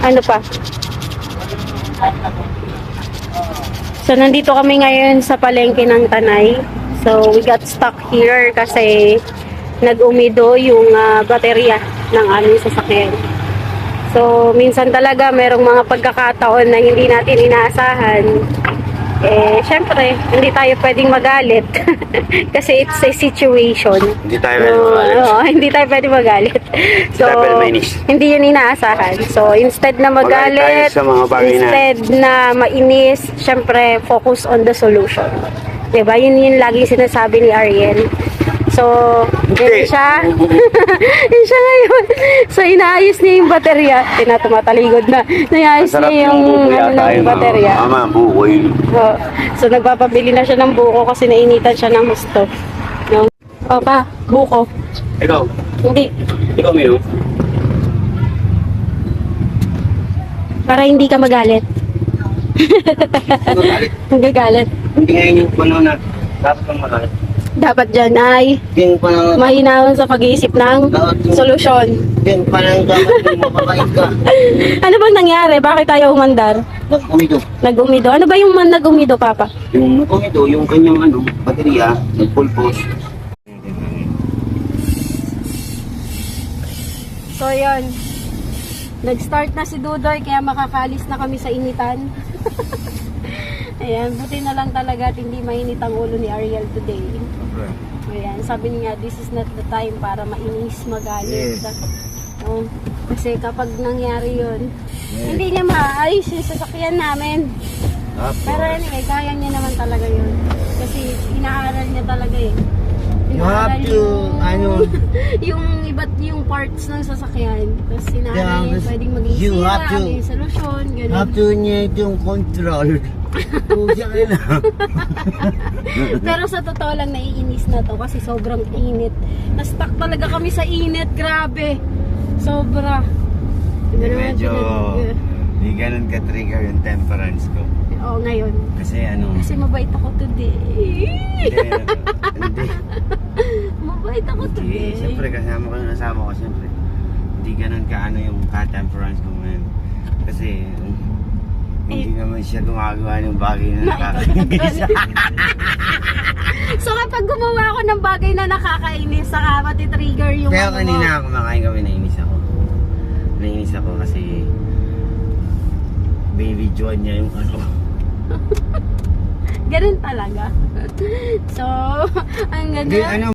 Ano pa? So, nandito kami ngayon sa palengke ng Tanay. So, we got stuck here kasi nag-umido yung baterya ng aming sasakyan. So, minsan talaga merong mga pagkakataon na hindi natin inaasahan. Eh, syempre, hindi tayo pwedeng magalit. Kasi it's a situation. Hindi tayo pwedeng magalit. Hindi tayo pwedeng magalit. So, tayo pwedeng mainis. hindi yun inaasahan. So, instead na magalit, tayo sa mga bagay instead na mainis, syempre, focus on the solution. Diba? Yun yung lagi sinasabi ni Ariel. So, yun siya. Yun siya ngayon. So, inaayos niya yung baterya. Tumatataligod na. Inaayos niya yung baterya. Mama, buko yun. So, nagpapabili na siya ng buko kasi nainitan siya ng gusto. No? O pa, buko. Ikaw? Hindi. Ikaw, Mio? Para hindi ka magalit. Hindi galit. Hindi ngayon yung panahon na dapat kang magalit. Dapat dyan ay Yung panahon mahinawan sa pag-iisip ng solusyon. yung panahon dapat yung mapapait ka. Ano bang nangyari? Bakit tayo umandar? Nag-umido. Nag-umido? Ano ba yung nag-umido, Papa? Yung nag-umido, yung kanyang baterya, nag-pulpos. So, yun. Nag-start na si Dudoy kaya makakalis na kami sa initan. Ayan, buti na lang talaga at hindi mainit ang ulo ni Ariel today. Ayan, sabi niya, this is not the time para mainis, magalit. Yes. Kasi kapag nangyari yun, hindi niya maayos yung sasakyan namin. Pero anyway, kaya niya naman talaga yun. Kasi inaaral niya talaga eh. You have to, yung iba't yung parts ng sasakyan. Tapos sinanay, Yeah, pwedeng maging you sira, have to- may solusyon, gano'n. have to need yung control. Pusa ka na. Pero sa totoo lang, naiinis na to kasi sobrang init. Na-stuck talaga kami sa init, grabe. Sobra. Medyo, di ganun ka-trigger yung temperance ko. Oo, ngayon. Kasi Kasi mabait ako today. Hindi. Mabait ako today. Siyempre, kasama ko yung asawa ko, siyempre. Hindi ganun ka yung ka-temperance ko ngayon. Kasi, hindi naman siya gumagawa ng bagay na nakakainis. So kapag gumawa ako ng bagay na nakakainis, saka mati-trigger yung Kaya ano kanina mo. kumakain kami, nainis ako. Nainis ako kasi baby John niya yung Ganun talaga. So, ang ganda.